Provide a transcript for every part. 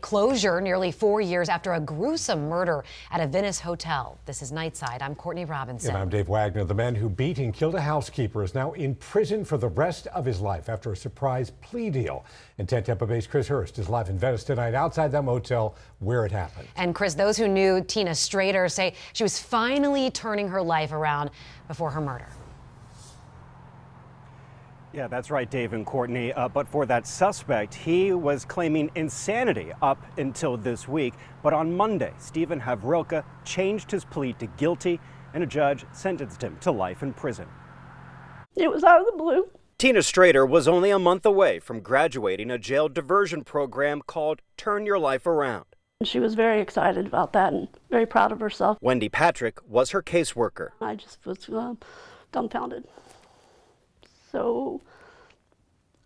closure nearly 4 years after a gruesome murder at a Venice hotel. This is Nightside. I'm Courtney Robinson. And I'm Dave Wagner. The man who beat and killed a housekeeper is now in prison for the rest of his life after a surprise plea deal. And 10 Tampa Bay's Chris Hurst is live in Venice tonight outside that motel where it happened. And Chris, those who knew Tina Strader say she was finally turning her life around before her murder. Yeah, that's right, Dave and Courtney. But for that suspect, he was claiming insanity up until this week. But on Monday, Stephen Havrilka changed his plea to guilty, and a judge sentenced him to life in prison. It was out of the blue. Tina Strader was only a month away from graduating a jail diversion program called Turn Your Life Around. She was very excited about that and very proud of herself. Wendy Patrick was her caseworker. I just was dumbfounded. So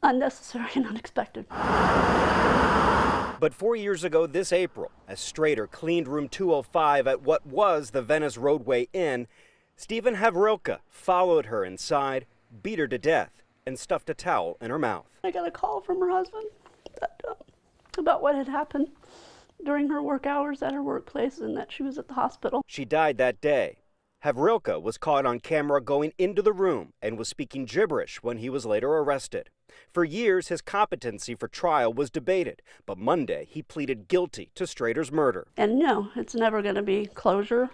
unnecessary and unexpected. But 4 years ago this April, as Strader cleaned room 205 at what was the Venice Rodeway Inn, Stephen Havrilka followed her inside, beat her to death, and stuffed a towel in her mouth. I got a call from her husband about what had happened during her work hours at her workplace and that she was at the hospital. She died that day. Havrilka was caught on camera going into the room and was speaking gibberish when he was later arrested. For years, his competency for trial was debated, but Monday he pleaded guilty to Strader's murder. And no, it's never going to be closure,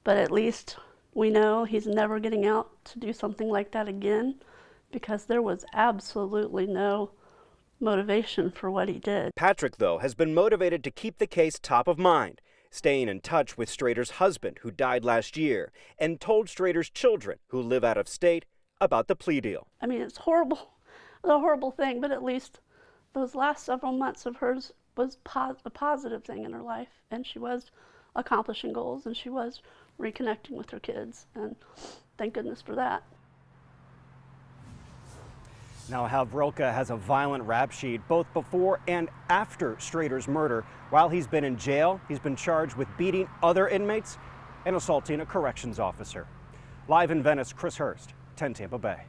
but at least we know he's never getting out to do something like that again, because there was absolutely no motivation for what he did. Patrick, though, has been motivated to keep the case top of mind, staying in touch with Strader's husband, who died last year, and told Strader's children, who live out of state, about the plea deal. I mean, it's horrible, a horrible thing, but at least those last several months of hers was a positive thing in her life, and she was accomplishing goals, and she was reconnecting with her kids, and thank goodness for that. Now, Havrilka has a violent rap sheet both before and after Strader's murder. While he's been in jail, he's been charged with beating other inmates and assaulting a corrections officer. Live in Venice, Chris Hurst, 10 Tampa Bay.